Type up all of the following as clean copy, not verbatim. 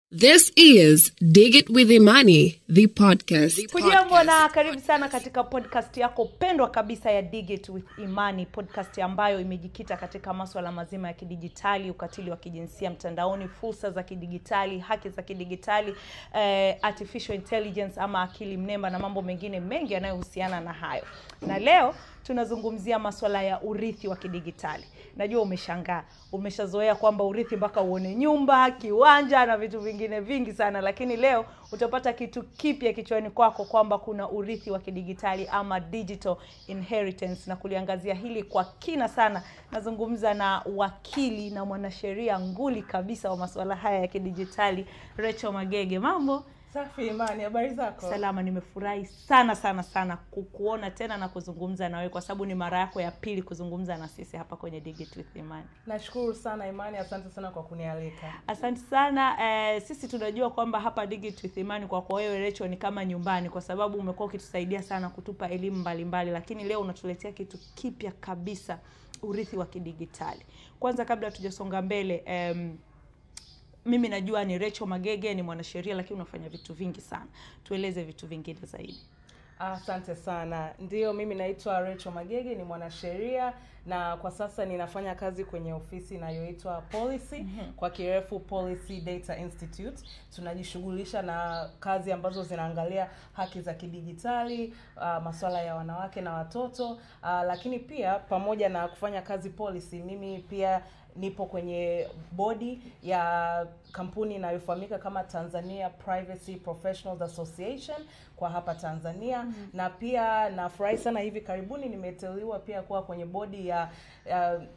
This is Dig It With Imani, the podcast. Hujambo na karibu sana katika podcast yako pendwa kabisa ya Dig It With Imani, podcast ambayo imejikita katika masuala mazima ya kidijitali, ukatili wa kijinsia mtandaoni, fursa za kidijitali, haki za kidijitali, artificial intelligence ama akili mnemba na mambo mengine mengi yanayohusiana na hayo. Na leo tunazungumzia masuala ya urithi wa kidijitali. Najua umeshangaa, umeshazoea kwamba urithi mpaka uone nyumba, kiwanja na vitu vingine vingi sana, lakini leo utapata kitu kipya kichwani kwako kwamba kuna urithi wa kidijitali ama digital inheritance. Na kuliangazia hili kwa kina sana, nazungumza na wakili na mwanasheria nguli kabisa wa masuala haya ya kidijitali, Rachel Magege. Mambo? Safi Imani, habari zako? Salama, nimefurahi sana kukuona tena na kuzungumza na wewe kwa sababu ni mara yako ya pili kuzungumza na sisi hapa kwenye Dig It With Imani. Nashukuru sana Imani, asante sana kwa kunialika. Asante sana. Sisi tunajua kwamba hapa Dig It With Imani kwa wewe Rachel ni kama nyumbani kwa sababu umekuwa ukitusaidia sana kutupa elimu mbalimbali, lakini leo unatuletea kitu kipya kabisa, urithi wa kidijitali. Kwanza kabla tujasonga mbele, mimi najua ni Rachel Magege, ni mwanasheria lakini unafanya vitu vingi sana. Tueleze vitu vingine zaidi. Asante sana. Ndio, mimi naitwa Rachel Magege, ni mwanasheria na kwa sasa ninafanya kazi kwenye ofisi inayoitwa Policy, kwa kirefu Policy Data Institute. Tunajishughulisha na kazi ambazo zinaangalia haki za kidijitali, masuala ya wanawake na watoto, lakini pia pamoja na kufanya kazi policy, mimi pia nipo kwenye bodi ya kampuni inayofahamika kama Tanzania Privacy Professionals Association kwa hapa Tanzania. Na pia nafurahi sana hivi karibuni nimeteuliwa pia kuwa kwenye bodi ya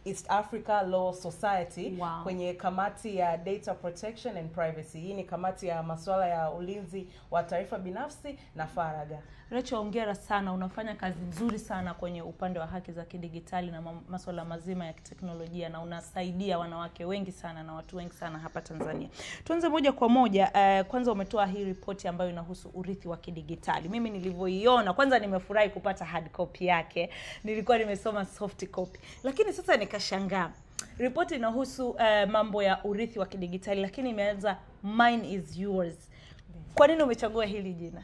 East Africa Law Society. Wow. Kwenye kamati ya Data Protection and Privacy. Hii ni kamati ya masuala ya ulinzi wa taarifa binafsi na faragha. Rachel, hongera sana, unafanya kazi nzuri sana kwenye upande wa haki za kidijitali na masuala mazima ya teknolojia na unasaidia wanawake wengi sana na watu wengi sana hapa Tanzania. Tuanze moja kwa moja, kwanza umetoa hii ripoti ambayo inahusu urithi wa kidijitali. Mimi nilivyoiona, kwanza nimefurahi kupata hard copy yake. Nilikuwa nimesoma soft copy. Lakini sasa nikashangaa. Ripoti inahusu mambo ya urithi wa kidijitali lakini imeanza mine is yours. Kwa nini umechagua hili jina?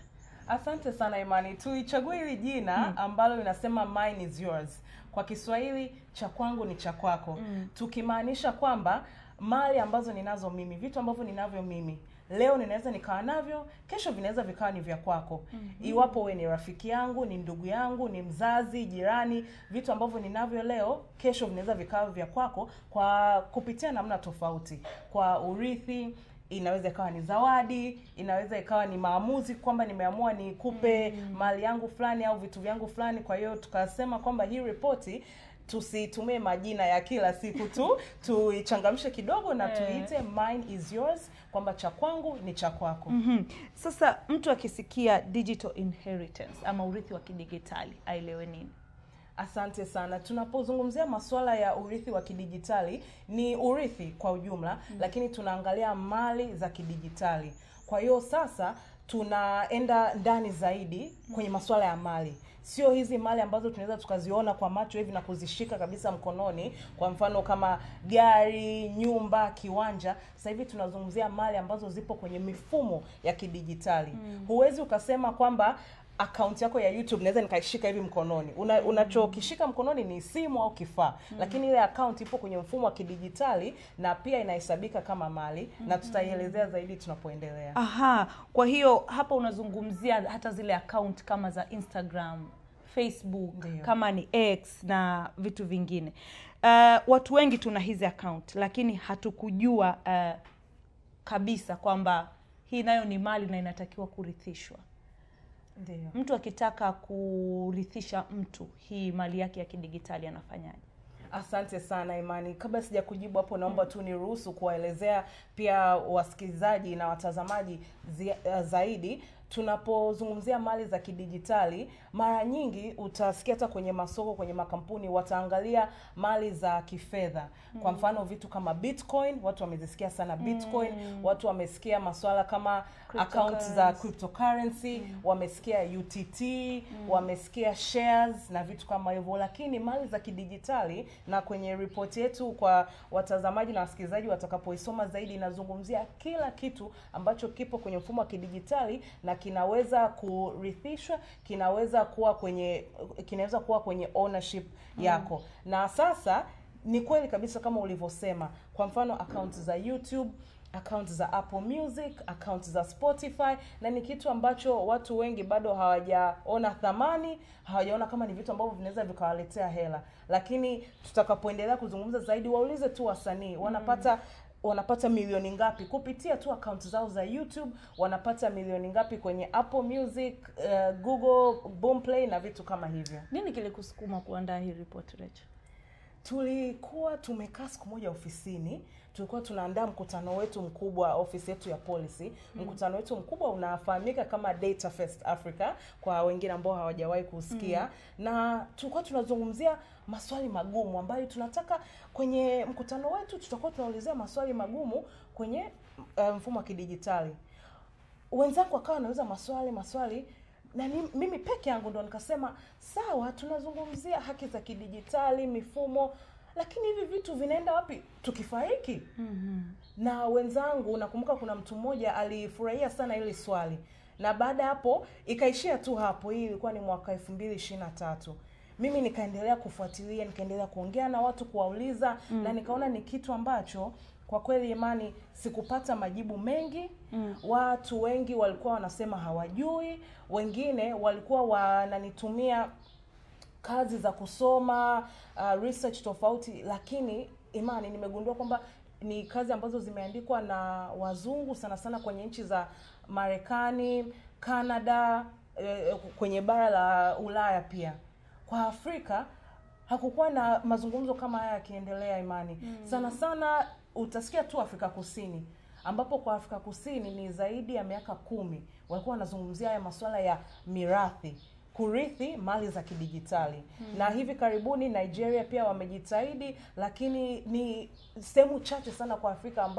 Asante sana Imani. Tuichague hili jina ambalo linasema mine is yours. Kwa Kiswahili, cha kwangu ni cha kwako. Tukimaanisha kwamba mali ambazo ninazo mimi, vitu ambavyo ninavyo mimi, leo ninaweza nikawa navyo, kesho vinaweza vikawa ni vya kwako. Iwapo wewe ni rafiki yangu, ni ndugu yangu, ni mzazi, jirani, vitu ambavyo ninavyo leo, kesho vinaweza vikawa vya kwako kwa kupitia namna tofauti. Kwa urithi, inaweza ikawa ni zawadi, inaweza ikawa ni maamuzi kwamba nimeamua nikupe mali yangu fulani au vitu vyangu fulani. Kwa hiyo tukasema kwamba hii ripoti tusitumie majina ya kila siku tu, tuichangamshe kidogo na tuiite mine is yours, kwamba cha kwangu ni cha kwako. Sasa mtu akisikia digital inheritance ama urithi wa kidijitali aelewe nini? Asante sana. Tunapozungumzia masuala ya urithi wa kidijitali, ni urithi kwa ujumla, lakini tunaangalia mali za kidijitali. Kwa hiyo sasa tunaenda ndani zaidi kwenye masuala ya mali. Sio hizi mali ambazo tunaweza tukaziona kwa macho hivi na kuzishika kabisa mkononi, kwa mfano kama gari, nyumba, kiwanja. Sasa hivi tunazungumzia mali ambazo zipo kwenye mifumo ya kidijitali. Huwezi ukasema kwamba account yako ya YouTube naweza nikaishika hivi mkononi. Unachokishika mkononi ni simu au kifaa. Lakini ile account ipo kwenye mfumo wa kidijitali na pia inahesabika kama mali, na tutaielezea zaidi tunapoendelea. Kwa hiyo hapa unazungumzia hata zile account kama za Instagram, Facebook, kama ni X na vitu vingine. Watu wengi tuna hizi account lakini hatukujua kabisa kwamba hii nayo ni mali na inatakiwa kurithishwa. Ndio. Mtu akitaka kurithisha mtu hii mali yake ya kidijitali anafanyaje? Asante sana Imani. Kabla sija kujibu hapo, naomba tu niruhusu kuwaelezea pia wasikilizaji na watazamaji zaidi. tunapozungumzia mali za kidijitali, mara nyingi utasikia hata kwenye masoko, kwenye makampuni wataangalia mali za kifedha. Kwa mfano vitu kama Bitcoin, watu wamezisikia sana Bitcoin, watu wamesikia masuala kama account za cryptocurrency, wamesikia UTT, wamesikia shares na vitu kama hivyo. Lakini mali za kidijitali, na kwenye report yetu kwa watazamaji na wasikilizaji watakapoisoma zaidi, inazungumzia kila kitu ambacho kipo kwenye mfumo wa kidijitali na kinaweza kurithishwa, kinaweza kuwa kwenye ownership yako. Na sasa ni kweli kabisa kama ulivyosema, kwa mfano accounts za YouTube, accounts za Apple Music, accounts za Spotify, na ni kitu ambacho watu wengi bado hawajaona thamani, hawajaona kama ni vitu ambavyo vinaweza vikawaletea hela. Lakini tutakapoendelea kuzungumza zaidi, waulize tu wasanii wanapata milioni ngapi kupitia tu account zao za YouTube, wanapata milioni ngapi kwenye Apple Music, Google, Boomplay na vitu kama hivyo. Nini kilikusukuma kuandaa hii report, Rachel? Tulikuwa tumekaa siku moja ofisini, tulikuwa tunaandaa mkutano wetu mkubwa, ofisi yetu ya policy. Mkutano wetu mkubwa unafahamika kama Data Fest Africa kwa wengine ambao hawajawahi kusikia. Na tulikuwa tunazungumzia maswali magumu ambayo tunataka kwenye mkutano wetu, tutakuwa tunaulizia maswali magumu kwenye mfumo wa kidijitali. Wenzangu wakawa wanauliza maswali na mimi peke yangu ndo nikasema sawa, tunazungumzia haki za kidijitali, mifumo, lakini hivi vitu vinaenda wapi tukifariki? Na wenzangu, nakumbuka kuna mtu mmoja alifurahia sana hili swali, na baada hapo ikaishia tu hapo. Hii ilikuwa ni mwaka 2023. Mimi nikaendelea kufuatilia, nikaendelea kuongea na watu, kuwauliza, na nikaona ni kitu ambacho kwa kweli Imani sikupata majibu mengi. Watu wengi walikuwa wanasema hawajui, wengine walikuwa wananitumia kazi za kusoma, research tofauti, lakini Imani nimegundua kwamba ni kazi ambazo zimeandikwa na wazungu sana sana kwenye nchi za Marekani, Canada, kwenye bara la Ulaya pia. Kwa Afrika hakukuwa na mazungumzo kama haya yakiendelea, Imani. Sana sana utasikia tu Afrika Kusini, ambapo kwa Afrika Kusini ni zaidi ya miaka 10 walikuwa wanazungumzia haya masuala ya mirathi, kurithi mali za kidijitali. Na hivi karibuni Nigeria pia wamejitahidi, lakini ni sehemu chache sana kwa Afrika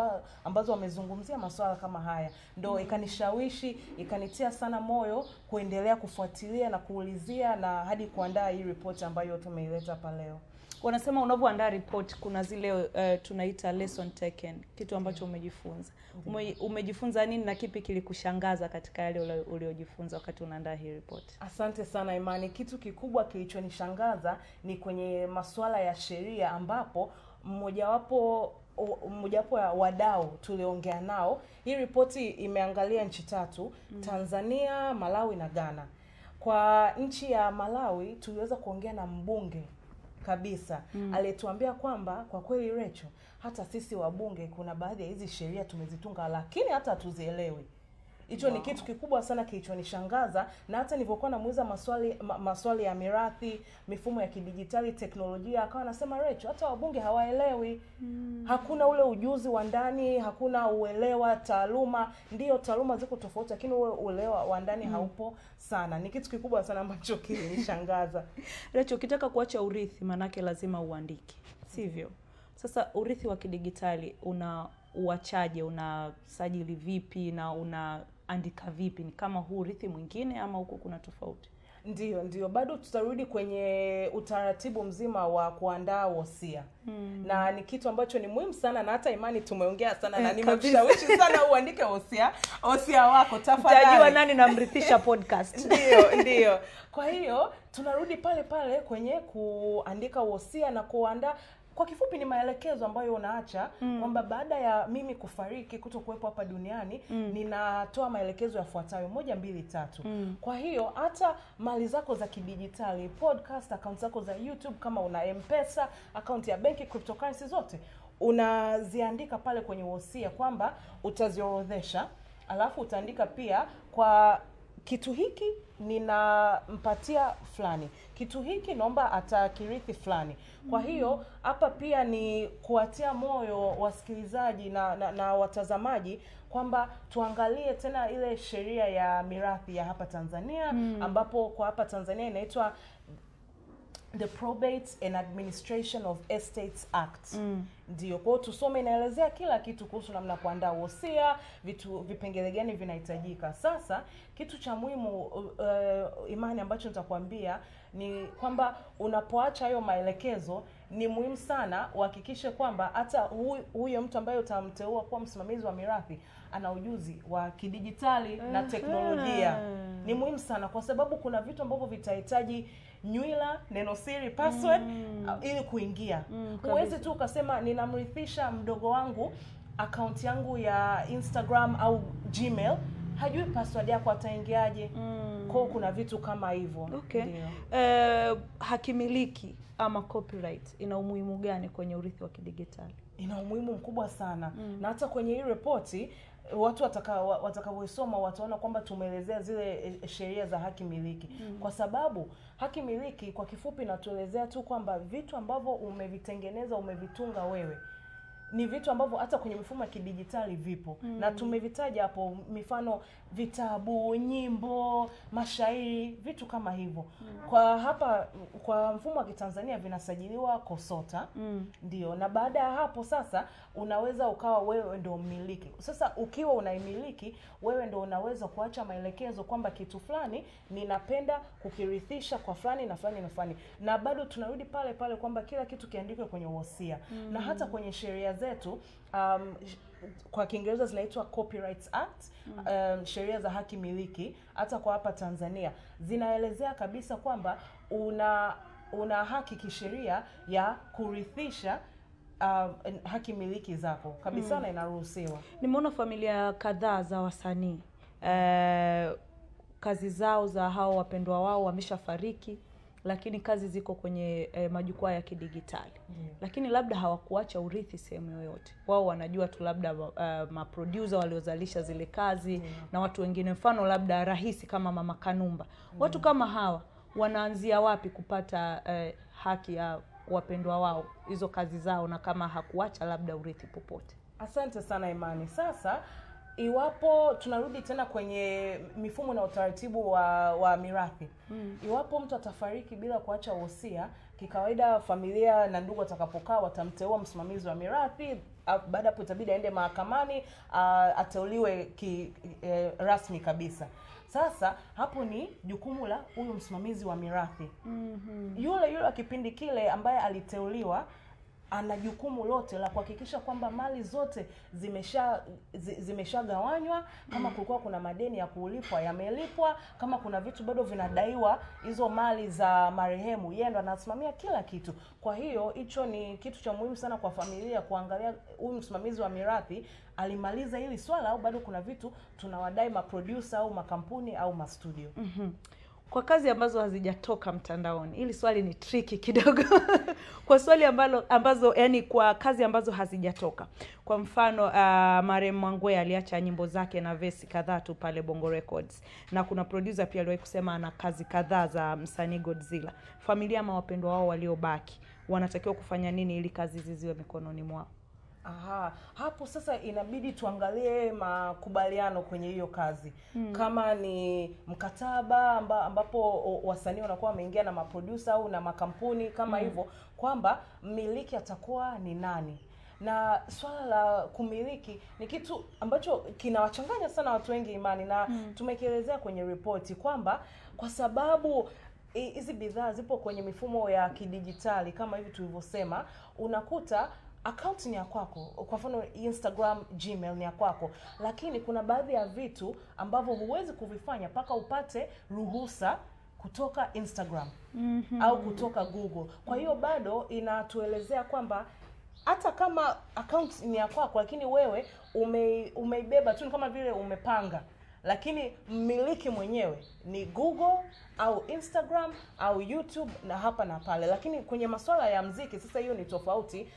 ambazo wamezungumzia masuala kama haya. Ndio ikanishawishi, ikanitia sana moyo kuendelea kufuatilia na kuulizia, na hadi kuandaa hii report ambayo tumeileta hapa leo. Wanasema unapoandaa report kuna zile tunaita lesson taken, kitu ambacho umejifunza. Umejifunza nini na kipi kilikushangaza katika yale uliojifunza wakati unaandaa hii report? Asante sana Imani. Kitu kikubwa kilichonishangaza ni kwenye masuala ya sheria, ambapo mmojawapo ya wadau tuliongea nao. Hii ripoti imeangalia nchi 3, Tanzania, Malawi na Ghana. Kwa nchi ya Malawi tuliweza kuongea na mbunge kabisa, aliyetuambia kwamba kwa kweli Rachel, hata sisi wabunge kuna baadhi ya hizi sheria tumezitunga lakini hata hatuzielewi. Hicho ni kitu kikubwa sana kilichonishangaza, na hata nilipokuwa namuuliza maswali ya mirathi, mifumo ya kidijitali, teknolojia, akawa anasema Rachel, hata wabunge hawaelewi. Hakuna ule ujuzi wa ndani, hakuna uelewa taaluma. Ndio taaluma ziko tofauti, lakini ule uelewa wa ndani haupo sana. Ni kitu kikubwa sana ambacho kilinishangaza. Rachel, ukitaka kuacha urithi manake lazima uandike, sivyo? Sasa urithi wa kidijitali uachaje, unasajili vipi na unaandika vipi? Ni kama huu urithi mwingine ama huko kuna tofauti? Ndio bado tutarudi kwenye utaratibu mzima wa kuandaa wosia. Na ni kitu ambacho ni muhimu sana, na hata Imani tumeongea sana na nimekushawishi sana uandike wosia wako tafadhali. Utajua nani namrithisha podcast. Ndio. Kwa hiyo tunarudi pale kwenye kuandika wosia na kuandaa. Kwa kifupi ni maelekezo ambayo unaacha kwamba baada ya mimi kufariki, kutokuwepo hapa duniani, ninatoa maelekezo yafuatayo 1, 2, 3. Kwa hiyo hata mali zako za kidijitali, podcast, account zako za YouTube, kama una M-Pesa, account ya benki, cryptocurrency, zote unaziandika pale kwenye wosia kwamba utaziorodhesha. Alafu utaandika pia kwa kitu hiki ninampatia fulani, kitu hiki naomba atakirithi fulani. Kwa hiyo hapa pia ni kuatia moyo wasikilizaji na watazamaji kwamba tuangalie tena ile sheria ya mirathi ya hapa Tanzania, ambapo kwa hapa Tanzania inaitwa The Probate and Administration of Estates Act. Ndio, kwa hiyo tusome, inaelezea kila kitu kuhusu namna kuandaa wosia, vipengele gani vinahitajika. Sasa kitu cha muhimu Imani ambacho nitakwambia ni kwamba unapoacha hayo maelekezo, ni muhimu sana uhakikishe kwamba hata huyo mtu ambaye utamteua kuwa msimamizi wa mirathi ana ujuzi wa kidijitali na teknolojia. Ni muhimu sana kwa sababu kuna vitu ambavyo vitahitaji nywila, neno siri, password ili kuingia. Huwezi tu ukasema ninamrithisha mdogo wangu account yangu ya Instagram au Gmail, hajui password yako ataingiaje. Kwa kuna vitu kama hivyo. Okay. Hakimiliki ama copyright ina umuhimu gani kwenye urithi wa kidigitali? Ina umuhimu mkubwa sana. Na hata kwenye hii ripoti watu watakaoisoma wataona kwamba tumeelezea zile sheria za haki miliki. Kwa sababu haki miliki kwa kifupi inatuelezea tu kwamba vitu ambavyo umevitengeneza, umevitunga wewe, ni vitu ambavyo hata kwenye mifumo ya kidijitali vipo. Na tumevitaja hapo mifano vitabu, nyimbo, mashairi, vitu kama hivyo. Kwa hapa kwa mfumo wa Kitanzania vinasajiliwa KOSOTA. Ndio, na baada ya hapo sasa unaweza ukawa wewe ndio mmiliki. Sasa ukiwa unaimiliki, wewe ndio unaweza kuacha maelekezo kwamba kitu fulani ninapenda kukirithisha kwa fulani na fulani na fulani. Na bado tunarudi pale pale kwamba kila kitu kiandikwe kwenye wosia. Na hata kwenye sheria zetu kwa Kiingereza zinaitwa Copyright Act, sheria za haki miliki, hata kwa hapa Tanzania zinaelezea kabisa kwamba una haki kisheria ya kurithisha haki miliki zako kabisa. Na inaruhusiwa. Nimeona familia kadhaa za wasanii kazi zao za hao wapendwa wao wameshafariki, lakini kazi ziko kwenye majukwaa ya kidigitali. Lakini labda hawakuacha urithi sehemu yoyote. Wao wanajua tu labda maproducer waliozalisha zile kazi na watu wengine, mfano labda rahisi kama Mama Kanumba. Watu kama hawa wanaanzia wapi kupata haki ya wapendwa wao, hizo kazi zao, na kama hakuacha labda urithi popote? Asante sana Imani. Sasa iwapo tunarudi tena kwenye mifumo na utaratibu wa mirathi. Iwapo mtu atafariki bila kuacha wosia, kikawaida familia na ndugu watakapokaa watamteua msimamizi wa mirathi. Baada hapo itabidi aende mahakamani ateuliwe rasmi kabisa. Sasa hapo ni jukumu la huyu msimamizi wa mirathi. Yule kipindi kile ambaye aliteuliwa ana jukumu lote la kuhakikisha kwamba mali zote zimeshagawanywa. Kama kulikuwa kuna madeni ya kulipwa yamelipwa, kama kuna vitu bado vinadaiwa hizo mali za marehemu, yeye ndo anasimamia kila kitu. Kwa hiyo hicho ni kitu cha muhimu sana kwa familia kuangalia huyu msimamizi wa mirathi alimaliza hili swala au bado kuna vitu tunawadai maproducer au makampuni au mastudio. Kwa kazi ambazo hazijatoka mtandaoni, hili swali ni tricky kidogo. Kwa swali ambazo yani kwa kazi ambazo hazijatoka. Kwa mfano Marehemu Mwangwe aliacha nyimbo zake na vesi kadhaa tu pale Bongo Records. Na kuna producer pia aliwahi kusema ana kazi kadhaa za msanii Godzilla. Familia ama wapendwa wao waliobaki wanatakiwa kufanya nini ili kazi ziziwe mikononi mwao? Hapo sasa inabidi tuangalie makubaliano kwenye hiyo kazi. Kama ni mkataba ambapo wasanii wanakuwa wameingia na maproducer au na makampuni kama hivyo, kwamba mmiliki atakuwa ni nani. Na swala la kumiliki ni kitu ambacho kinawachanganya sana watu wengi Imani, na tumekielezea kwenye ripoti kwamba kwa sababu hizi bidhaa zipo kwenye mifumo ya kidijitali kama hivi tulivyosema, unakuta account ni ya kwako. Kwa mfano Instagram, Gmail ni ya kwako, lakini kuna baadhi ya vitu ambavyo huwezi kuvifanya mpaka upate ruhusa kutoka Instagram au kutoka Google. Kwa hiyo bado inatuelezea kwamba hata kama account ni ya kwako, lakini wewe umeibeba tu kama vile umepanga, lakini mmiliki mwenyewe ni Google au Instagram au YouTube na hapa na pale. Lakini kwenye masuala ya muziki sasa hiyo ni tofauti.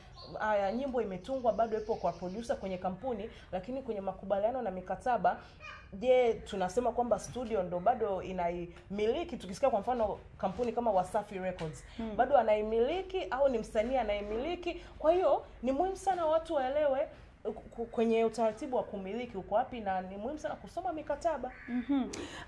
Nyimbo imetungwa bado ipo kwa producer kwenye kampuni, lakini kwenye makubaliano na mikataba, je, tunasema kwamba studio ndo bado inaimiliki? Tukisikia kwa mfano kampuni kama Wasafi Records, bado anaimiliki au ni msanii anaimiliki? Kwa hiyo ni muhimu sana watu waelewe kwenye utaratibu wa kumiliki uko wapi, na ni muhimu sana kusoma mikataba.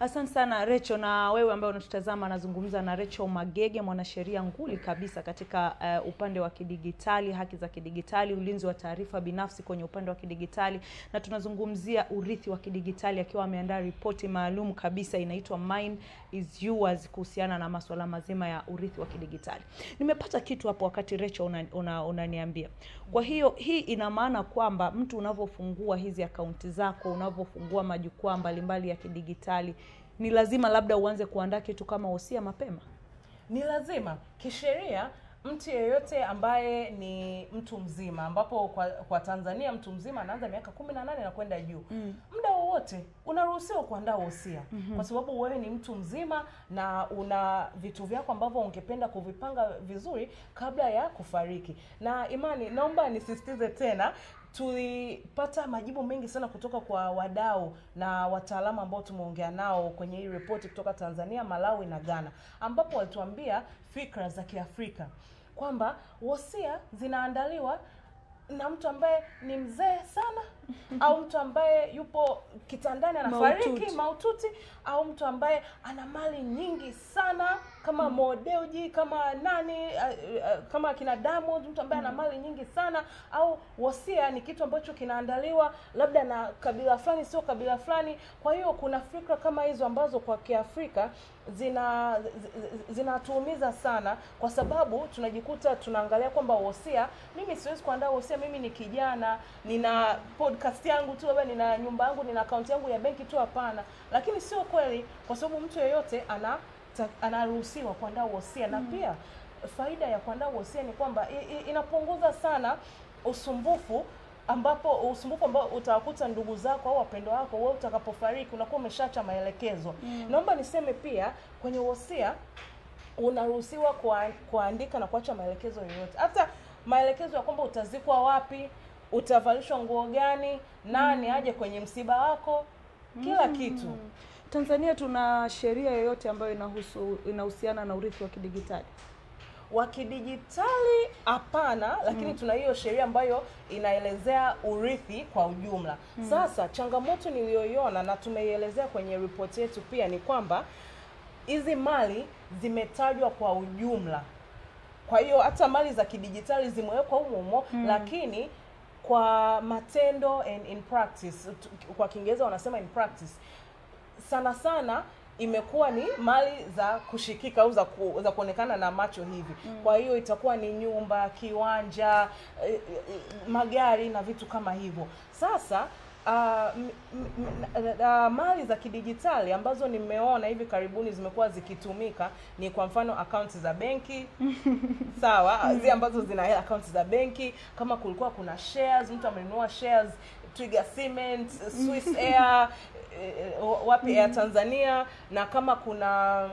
Asante sana Rachel, na wewe ambaye unatutazama, nazungumza na Rachel Magege, mwanasheria nguli kabisa katika upande wa kidigitali, haki za kidigitali, ulinzi wa taarifa binafsi kwenye upande wa kidigitali, na tunazungumzia urithi wa kidigitali, akiwa ameandaa ripoti maalum kabisa inaitwa Mine is Yours kuhusiana na masuala mazima ya urithi wa kidigitali. Nimepata kitu hapo wakati Rachel unaniambia. Kwa hiyo hii ina maana kwamba mtu unavyofungua hizi akaunti zako, unavyofungua majukwaa mbalimbali ya kidigitali, ni lazima labda uanze kuandaa kitu kama wosia mapema? Ni lazima kisheria. Mtu yeyote ambaye ni mtu mzima, ambapo kwa Tanzania mtu mzima anaanza miaka 18 na kwenda juu, muda wowote unaruhusiwa kuandaa wosia. Kwa sababu wewe ni mtu mzima na una vitu vyako ambavyo ungependa kuvipanga vizuri kabla ya kufariki. Na Imani, naomba nisisitize tena, tulipata majibu mengi sana kutoka kwa wadau na wataalamu ambao tumeongea nao kwenye hii ripoti kutoka Tanzania, Malawi na Ghana, ambapo walituambia fikra za Kiafrika kwamba wosia zinaandaliwa na mtu ambaye ni mzee sana au mtu ambaye yupo kitandani anafariki maututi, au mtu ambaye ana mali nyingi sana kama Modeuji, kama nani, kama kina Diamond, mtu ambaye ana mali nyingi sana. Au wosia ni kitu ambacho kinaandaliwa labda na kabila fulani, sio kabila fulani. Kwa hiyo kuna fikra kama hizo ambazo kwa Kiafrika zinatuumiza sana, kwa sababu tunajikuta tunaangalia kwamba wosia, mimi siwezi kuandaa wosia, mimi ni kijana, nina podcast yangu tu, labda nina nyumba yangu, nina account yangu ya benki tu. Hapana. Lakini sio kweli, kwa sababu mtu yeyote anaruhusiwa kuandaa wosia. Na pia faida ya kuandaa wosia ni kwamba inapunguza sana usumbufu ambao utawakuta ndugu zako au wapendwa wako wewe utakapofariki, unakuwa umeshaacha maelekezo. Naomba niseme pia kwenye wosia unaruhusiwa kuandika na kuacha maelekezo yoyote. Hata maelekezo ya kwamba utazikwa wapi, utavalishwa nguo gani, nani aje kwenye msiba wako, kila kitu. Tanzania tuna sheria yoyote ambayo inahusiana na urithi wa kidigitali? Wa kidigitali hapana, lakini tuna hiyo sheria ambayo inaelezea urithi kwa ujumla. Sasa changamoto niliyoiona na tumeielezea kwenye report yetu pia ni kwamba hizi mali zimetajwa kwa ujumla. Kwa hiyo hata mali za kidigitali zimewekwa humo, lakini kwa matendo and in practice, kwa Kiingereza wanasema in practice, sana sana imekuwa ni mali za kushikika au za kuonekana na macho hivi. Kwa hiyo itakuwa ni nyumba, kiwanja, magari na vitu kama hivyo. Sasa mali za kidigitali ambazo nimeona hivi karibuni zimekuwa zikitumika ni kwa mfano accounts za benki. Sawa, zile ambazo zina accounts za benki, kama kulikuwa kuna shares, mtu amenunua shares Twiga Cement, Swiss Air, wapi Air Tanzania, na kama kuna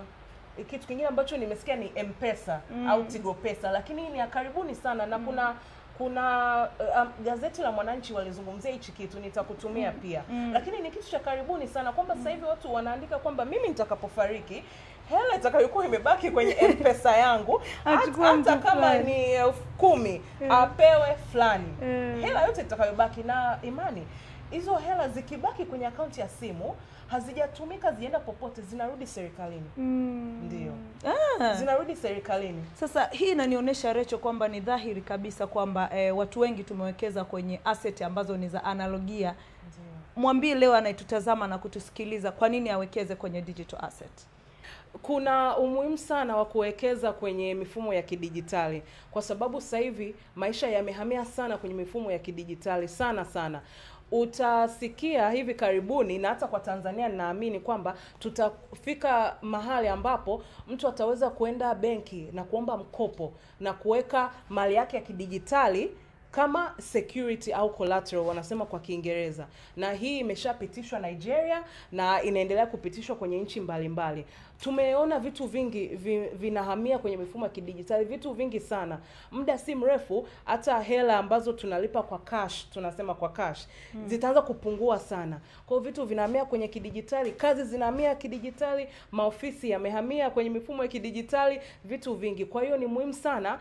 kitu kingine ambacho nimesikia ni M-Pesa au Tigo Pesa, lakini hii ni ya karibuni sana. Na kuna gazeti la Mwananchi walizungumzia hichi kitu, nitakutumia pia. Lakini ni kitu cha karibuni sana kwamba sasa hivi watu wanaandika kwamba mimi nitakapofariki hela itakayokuwa imebaki kwenye M-Pesa yangu hata kama ni 10,000 apewe fulani. Hela yote itakayobaki. Na Imani, hizo hela zikibaki kwenye akaunti ya simu hazijatumika, zienda popote, zinarudi serikalini. Ndio. Zinarudi serikalini. Sasa hii inanionyesha Rachel kwamba ni dhahiri kabisa kwamba watu wengi tumewekeza kwenye asset ambazo ni za analogia. Ndio. Mwambie leo anayetutazama na kutusikiliza kwa nini awekeze kwenye digital asset. Kuna umuhimu sana wa kuwekeza kwenye mifumo ya kidigitali, kwa sababu sasa hivi maisha yamehamia sana kwenye mifumo ya kidigitali sana. Utasikia hivi karibuni, na hata kwa Tanzania ninaamini kwamba tutafika mahali ambapo mtu ataweza kuenda benki na kuomba mkopo na kuweka mali yake ya kidigitali kama security au collateral wanasema kwa Kiingereza, na hii imeshapitishwa Nigeria na inaendelea kupitishwa kwenye nchi mbalimbali. Tumeona vitu vingi vinahamia kwenye mifumo ya kidijitali, vitu vingi sana. Muda si mrefu hata hela ambazo tunalipa kwa cash, tunasema kwa cash, zitaanza kupungua sana. Kwa hiyo vitu vinahamia kwenye kidijitali, kazi zinahamia kidijitali, maofisi yamehamia kwenye mifumo ya kidijitali, vitu vingi. Kwa hiyo ni muhimu sana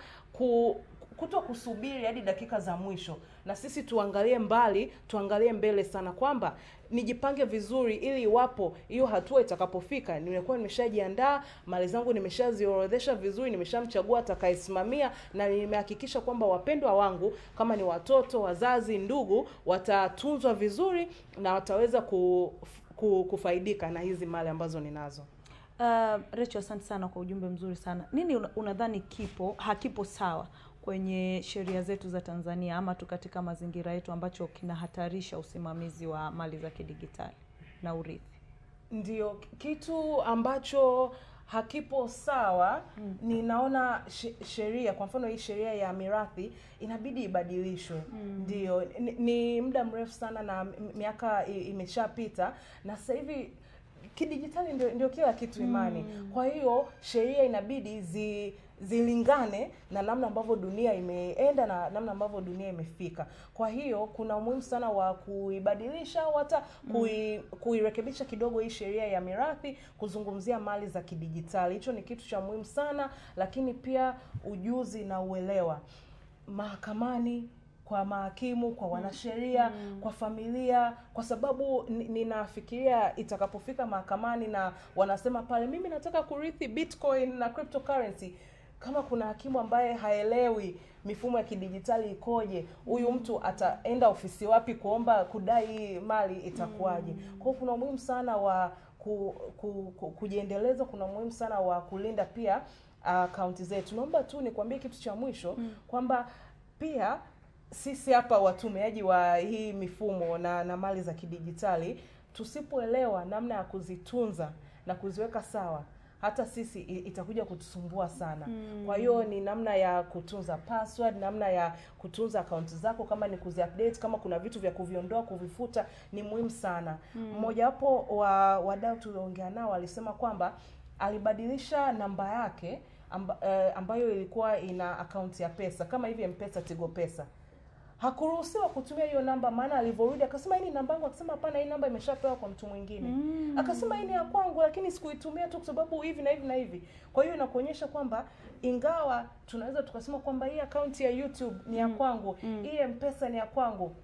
kuto kusubiri hadi dakika za mwisho, na sisi tuangalie mbali, tuangalie mbele sana, kwamba nijipange vizuri ili iwapo hiyo hatua itakapofika nimekuwa nimeshajiandaa, mali zangu nimeshaziorodhesha vizuri, nimeshamchagua atakayesimamia, na nimehakikisha kwamba wapendwa wangu kama ni watoto, wazazi, ndugu watatunzwa vizuri na wataweza kufaidika na hizi mali ambazo ninazo. Rachel, asante sana kwa ujumbe mzuri sana. Nini unadhani hakipo sawa kwenye sheria zetu za Tanzania ama tu katika mazingira yetu ambacho kinahatarisha usimamizi wa mali za kidigitali na urithi? Ndio kitu ambacho hakipo sawa. Ninaona sheria, kwa mfano hii sheria ya mirathi inabidi ibadilishwe. Ndio ni muda mrefu sana na miaka imeshapita, na sasa hivi kidijitali ndio kila kitu, Imani. Kwa hiyo sheria inabidi zilingane na namna ambavyo dunia imeenda na namna ambavyo dunia imefika. Kwa hiyo kuna umuhimu sana wa kuibadilisha au hata kuirekebisha kidogo hii sheria ya mirathi kuzungumzia mali za kidijitali. Hicho ni kitu cha muhimu sana, lakini pia ujuzi na uelewa mahakamani, kwa mahakimu, kwa wanasheria, kwa familia, kwa sababu ninafikiria itakapofika mahakamani na wanasema pale mimi nataka kurithi Bitcoin na cryptocurrency, kama kuna hakimu ambaye haelewi mifumo ya kidijitali ikoje, huyu mtu ataenda ofisi wapi kuomba kudai mali, itakuwaje? Kwa hiyo kuna umuhimu sana wa kujiendeleza, kuna umuhimu sana wa kulinda pia akaunti zetu. Naomba tu nikwambie kitu cha mwisho kwamba pia sisi hapa watumiaji wa hii mifumo na mali za kidijitali, tusipoelewa namna ya kuzitunza na kuziweka sawa, hata sisi itakuja kutusumbua sana. Kwa hiyo ni namna ya kutunza password, namna ya kutunza akaunti zako, kama ni kuziupdate, kama kuna vitu vya kuviondoa, kuvifuta, ni muhimu sana. Mmoja wapo wa wadau tuliongea nao alisema kwamba alibadilisha namba yake ambayo ilikuwa ina akaunti ya pesa kama hivi M-Pesa, Tigo Pesa. Hakuruhusiwa kutumia hiyo namba, maana alivyorudi akasema hii ni namba yangu, akasema hapana, hii namba imeshapewa kwa mtu mwingine. Akasema hii ni ya kwangu lakini sikuitumia tu kwa sababu hivi na hivi na hivi. Kwa hiyo inakuonyesha kwamba ingawa tunaweza tukasema kwamba hii account ya YouTube ni ya kwangu, hii M-Pesa ni ya kwangu,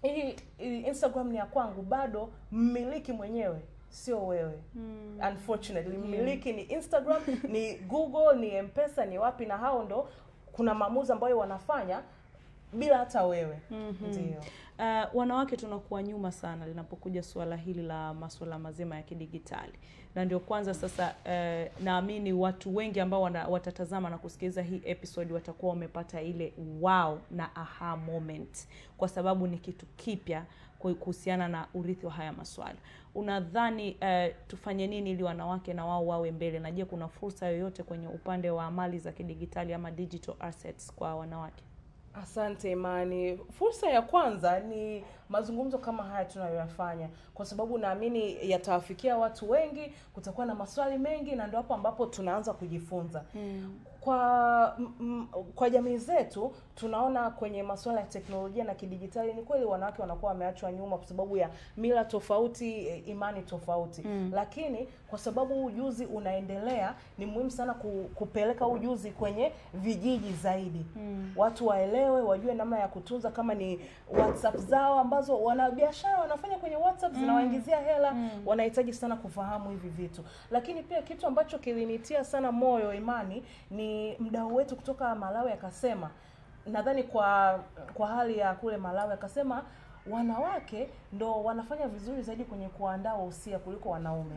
hii Instagram ni ya kwangu, bado mmiliki mwenyewe sio wewe. Unfortunately, mmiliki ni Instagram, ni Google, ni M-Pesa, ni wapi, na hao ndo kuna maamuzi ambayo wanafanya bila hata wewe. Ndio. Wanawake tunakuwa nyuma sana linapokuja suala hili la masuala mazima ya kidigitali. Na ndio kwanza sasa naamini watu wengi ambao watatazama na kusikiliza hii episode watakuwa wamepata ile wow na aha moment, kwa sababu ni kitu kipya kuhusiana na urithi wa haya maswala. Unadhani tufanye nini ili wanawake na wao wawe mbele? Na je, kuna fursa yoyote kwenye upande wa mali za kidigitali ama digital assets kwa wanawake? Asante Imani. Fursa ya kwanza ni mazungumzo kama haya tunayoyafanya, kwa sababu naamini yatawafikia watu wengi, kutakuwa na maswali mengi, na ndio hapo ambapo tunaanza kujifunza. Kwa jamii zetu tunaona kwenye masuala ya teknolojia na kidijitali, ni kweli wanawake wanakuwa wameachwa nyuma kwa sababu ya mila tofauti, imani tofauti. Lakini kwa sababu ujuzi unaendelea, ni muhimu sana kupeleka ujuzi kwenye vijiji zaidi. Watu waelewe, wajue namna ya kutunza, kama ni WhatsApp zao ambazo wanabiashara wanafanya kwenye WhatsApp zinawaingizia hela, wanahitaji sana kufahamu hivi vitu. Lakini pia kitu ambacho kilinitia sana moyo Imani, ni mdau wetu kutoka Malawi akasema, nadhani kwa hali ya kule Malawi, akasema wanawake ndo wanafanya vizuri zaidi kwenye kuandaa wahusia kuliko wanaume.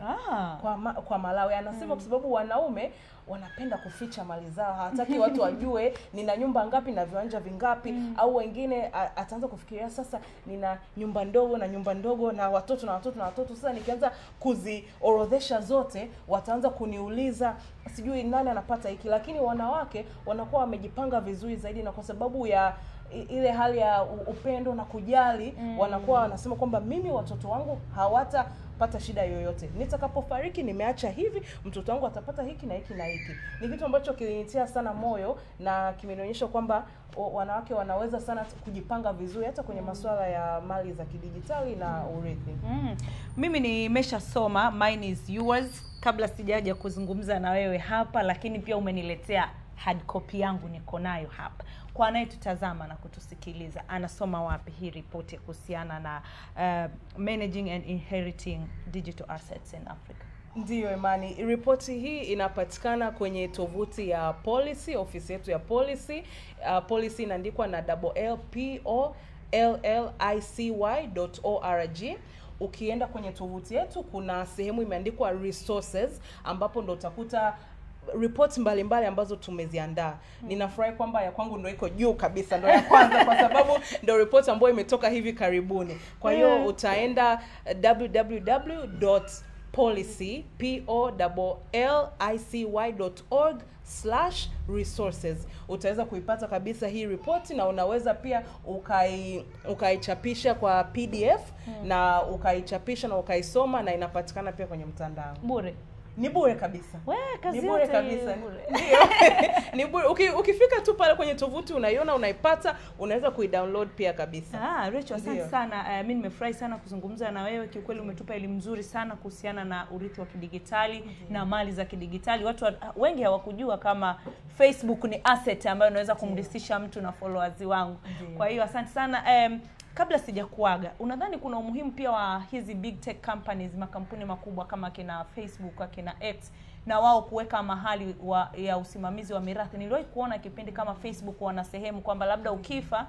Kwa Malawi anasema kwa sababu wanaume wanapenda kuficha mali zao, hataki watu wajue nina nyumba ngapi na viwanja vingapi. Au wengine ataanza kufikiria sasa nina nyumba ndogo na nyumba ndogo na watoto na watoto na watoto, sasa nikianza kuziorodhesha zote wataanza kuniuliza sijui nani anapata hiki. Lakini wanawake wanakuwa wamejipanga vizuri zaidi, na kwa sababu ya ile hali ya upendo na kujali, wanakuwa wanasema kwamba mimi watoto wangu hawatapata shida yoyote. Nitakapofariki nimeacha hivi, mtoto wangu atapata hiki na hiki na hiki. Ni kitu ambacho kilinitia sana moyo na kimenionyesha kwamba wanawake wanaweza sana kujipanga vizuri hata kwenye masuala ya mali za kidijitali na urithi. Mimi nimeshasoma Mine is Yours kabla sijaja kuzungumza na wewe hapa, lakini pia umeniletea hard copy yangu, niko nayo hapa. Kwa anayetutazama na kutusikiliza, anasoma wapi hii ripoti kuhusiana na managing and inheriting digital assets in Africa? Ndiyo Imani, ripoti hii inapatikana kwenye tovuti ya Policy, ofisi yetu ya Policy. Policy inaandikwa na LLICY.org. Ukienda kwenye tovuti yetu kuna sehemu imeandikwa resources, ambapo ndo utakuta reports mbalimbali ambazo tumeziandaa. Ninafurahi kwamba ya kwangu ndio iko juu kabisa, ndio ya kwanza kwa sababu ndio report ambayo imetoka hivi karibuni. Kwa hiyo utaenda www.policy.org/resources. Utaweza kuipata kabisa hii report, na unaweza pia ukaichapisha kwa PDF na ukaichapisha na ukaisoma, na inapatikana pia kwenye mtandao. Bure. Ni bure kabisa. Kazi ni bure yote kabisa. Bure. Ndio. Ni bure. Ukifika tu pale kwenye tovuti unaiona, unaipata, unaweza kuidownload pia kabisa. Rachel, asante sana. Mimi nimefurahi sana kuzungumza na wewe. Kiukweli umetupa elimu nzuri sana kuhusiana na urithi wa kidigitali na mali za kidigitali. Watu wengi hawakujua kama Facebook ni asset ambayo unaweza kumrithisha mtu na followers wangu. Kwa hiyo asante sana. Kabla sijakuaga, unadhani kuna umuhimu pia wa hizi big tech companies, makampuni makubwa kama kina Facebook, kina X, na wao kuweka mahali ya usimamizi wa mirathi? Niliwahi kuona kipindi kama Facebook wana sehemu kwamba labda ukifa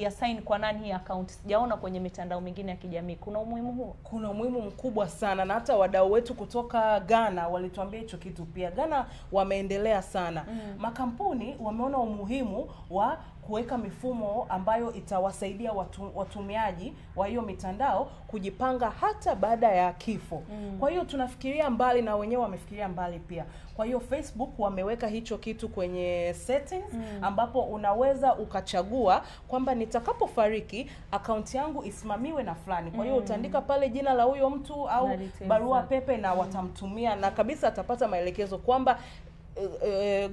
assign kwa nani hii account. Sijaona kwenye mitandao mingine ya kijamii. Kuna umuhimu huo? Kuna umuhimu mkubwa sana, na hata wadau wetu kutoka Ghana walituambia hicho kitu pia. Ghana wameendelea sana. Makampuni wameona umuhimu wa kuweka mifumo ambayo itawasaidia watumiaji wa hiyo mitandao kujipanga hata baada ya kifo. Kwa hiyo tunafikiria mbali, na wenyewe wamefikiria mbali pia. Kwa hiyo Facebook wameweka hicho kitu kwenye settings, ambapo unaweza ukachagua kwamba nitakapofariki account yangu isimamiwe na fulani. Kwa hiyo utaandika pale jina la huyo mtu au barua pepe, na watamtumia, na kabisa atapata maelekezo kwamba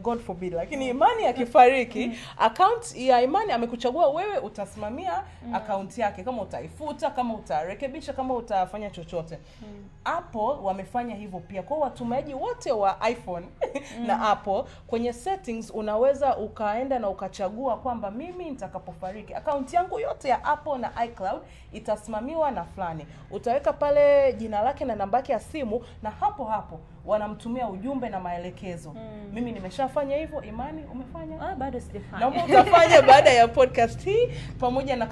God forbid, lakini Imani akifariki, account ya Imani amekuchagua wewe, utasimamia account yake, kama utaifuta, kama utarekebisha, kama utafanya chochote. Apple wamefanya hivyo pia. Kwa watumiaji wote wa iPhone na Apple, kwenye settings unaweza ukaenda na ukachagua kwamba mimi nitakapofariki account yangu yote ya Apple na iCloud itasimamiwa na fulani. Utaweka pale jina lake na namba yake ya simu, na hapo wanamtumia ujumbe na maelekezo. Mimi nimeshafanya hivyo. Imani, umefanya? Bado sijafanya. Naomba utafanya baada ya podcast hii, pamoja na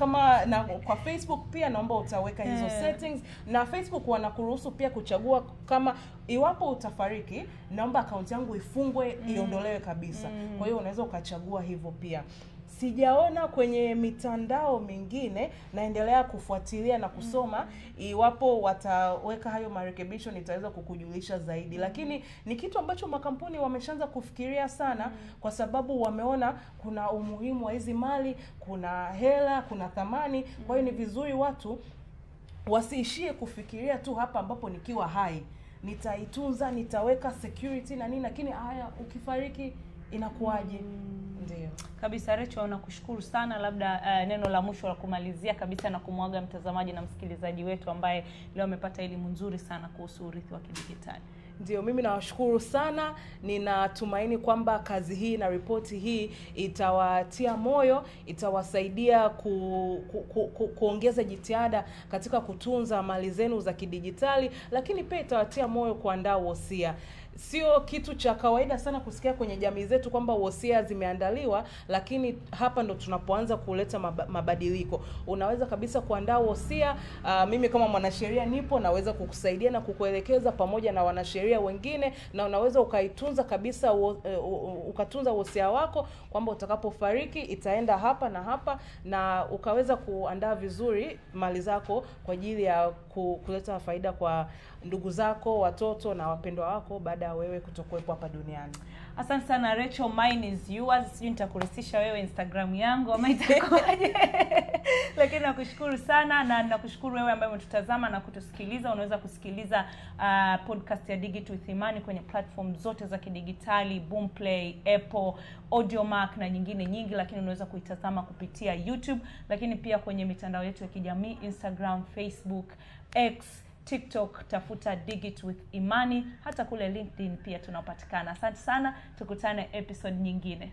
kwa Facebook pia naomba utaweka hizo settings. Na Facebook wanakuruhusu pia kuchagua kama iwapo utafariki, naomba account yangu ifungwe, iondolewe kabisa. Kwa hiyo unaweza ukachagua hivyo pia. Sijaona kwenye mitandao mingine, naendelea kufuatilia na kusoma. Iwapo wataweka hayo marekebisho nitaweza kukujulisha zaidi. Lakini ni kitu ambacho makampuni wameshaanza kufikiria sana, kwa sababu wameona kuna umuhimu wa hizi mali, kuna hela, kuna thamani. Kwa hiyo ni vizuri watu wasiishie kufikiria tu hapa ambapo nikiwa hai nitaitunza, nitaweka security na nini, lakini haya ukifariki inakuwaje? Ndio. Kabisa. Rachel, nakushukuru sana. Labda neno la mwisho la kumalizia kabisa na kumwaga mtazamaji na msikilizaji wetu ambaye leo amepata elimu nzuri sana kuhusu urithi wa kidigitali. Ndio, mimi nawashukuru sana. Ninatumaini kwamba kazi hii na ripoti hii itawatia moyo, itawasaidia kuongeza jitihada katika kutunza mali zenu za kidijitali, lakini pia itawatia moyo kuandaa wosia. Sio kitu cha kawaida sana kusikia kwenye jamii zetu kwamba wosia zimeandaliwa, lakini hapa ndo tunapoanza kuleta mabadiliko. Unaweza kabisa kuandaa wosia. Mimi kama mwanasheria nipo, naweza kukusaidia na kukuelekeza pamoja na wanasheria wengine, na unaweza ukaitunza kabisa, ukatunza wosia wako kwamba utakapofariki itaenda hapa na hapa, na ukaweza kuandaa vizuri mali zako kwa ajili ya kuleta faida kwa ndugu zako, watoto na wapendwa wako baada ya wewe kutokuwepo hapa duniani. Asante sana Rachel, mine is yours. Sijui nitakurisisha wewe Instagram yangu ama itakuwaje. Lakini nakushukuru sana na nakushukuru wewe ambaye umetutazama na kutusikiliza. Unaweza kusikiliza podcast ya Digit with Imani kwenye platform zote za kidigitali, Boomplay, Apple, Audiomack na nyingine nyingi, lakini unaweza kuitazama kupitia YouTube, lakini pia kwenye mitandao yetu ya kijamii Instagram, Facebook, X, TikTok, tafuta Digit with Imani, hata kule LinkedIn pia tunapatikana. Asante sana, tukutane episode nyingine.